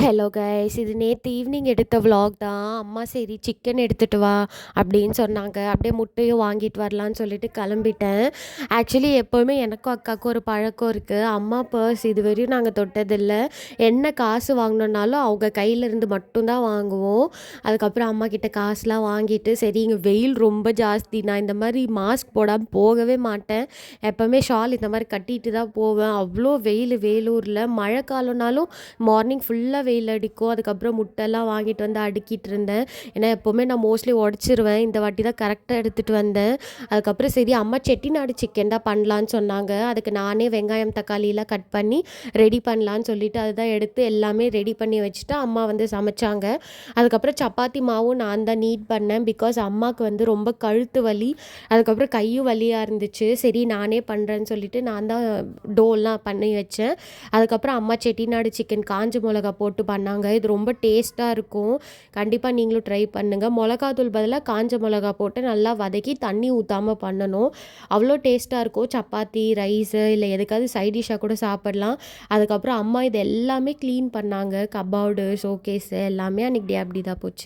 Hello guys, இது நேற்று evening எடுத்த vlog தான். அம்மா சரி சிக்கன் எடுத்துகிட்டு வா அப்படின்னு சொன்னாங்க. அப்படியே முட்டையும் வாங்கிட்டு வரலான்னு சொல்லிட்டு கிளம்பிட்டேன். ஆக்சுவலி எப்போவுமே எனக்கும் அக்காவுக்கும் ஒரு பழக்கம் இருக்குது. அம்மா பர்ஸ் இதுவரையும் நாங்கள் தொட்டதில்லை. என்ன காசு வாங்கினோன்னாலும் அவங்க கையிலேருந்து மட்டும்தான் வாங்குவோம். அதுக்கப்புறம் அம்மா கிட்ட காசுலாம் வாங்கிட்டு, சரி இங்கே வெயில் ரொம்ப ஜாஸ்தி, நான் இந்த மாதிரி மாஸ்க் போடாமல் போகவே மாட்டேன். எப்போவுமே ஷால் இந்த மாதிரி கட்டிட்டு தான் போவேன். அவ்வளோ வெயில் வேலூரில். மழை காலம்னாலும் மார்னிங் ஃபுல்லாக வெயில் அடிக்கும். அதுக்கப்புறம் முட்டைலாம் வாங்கிட்டு வந்து அடுக்கிட்டு இருந்தேன். ஏன்னா எப்போவுமே நான் மோஸ்ட்லி உடச்சிருவேன். இந்த வாட்டி தான் கரெக்டாக எடுத்துகிட்டு வந்தேன். அதுக்கப்புறம் சரி அம்மா செட்டிநாடு சிக்கன் தான் பண்ணலான்னு சொன்னாங்க. அதுக்கு நானே வெங்காயம் தக்காளியெலாம் கட் பண்ணி ரெடி பண்ணலான்னு சொல்லிவிட்டு அதுதான் எடுத்து எல்லாமே ரெடி பண்ணி வச்சுட்டு அம்மா வந்து சமைச்சாங்க. அதுக்கப்புறம் சப்பாத்தி மாவும் நான் தான் நீட் பண்ணேன். பிகாஸ் அம்மாவுக்கு வந்து ரொம்ப கழுத்து வலி, அதுக்கப்புறம் கையும் வலியாக இருந்துச்சு. சரி நானே பண்ணுறேன்னு சொல்லிட்டு நான் தான் டோலாம் பண்ணி வச்சேன். அதுக்கப்புறம் அம்மா செட்டிநாடு சிக்கன் காஞ்ச மிளகா போட்டு பண்ணாங்க. இது ரொம்ப டேஸ்ட்டாக இருக்கும். கண்டிப்பாக நீங்களும் ட்ரை பண்ணுங்கள். மிளகாத்தூள் பதிலாக காஞ்ச மிளகா போட்டு நல்லா வதக்கி தண்ணி ஊற்றாமல் பண்ணணும். அவ்வளோ டேஸ்ட்டாக இருக்கும். சப்பாத்தி, ரைஸு இல்லை எதுக்காவது சைட் டிஷ்ஷாக கூட சாப்பிடலாம். அதுக்கப்புறம் அம்மா இது எல்லாமே க்ளீன் பண்ணாங்க. கபோர்டு, ஷோகேஸு எல்லாமே அன்றைக்கி டே அப்படி தான் போச்சு.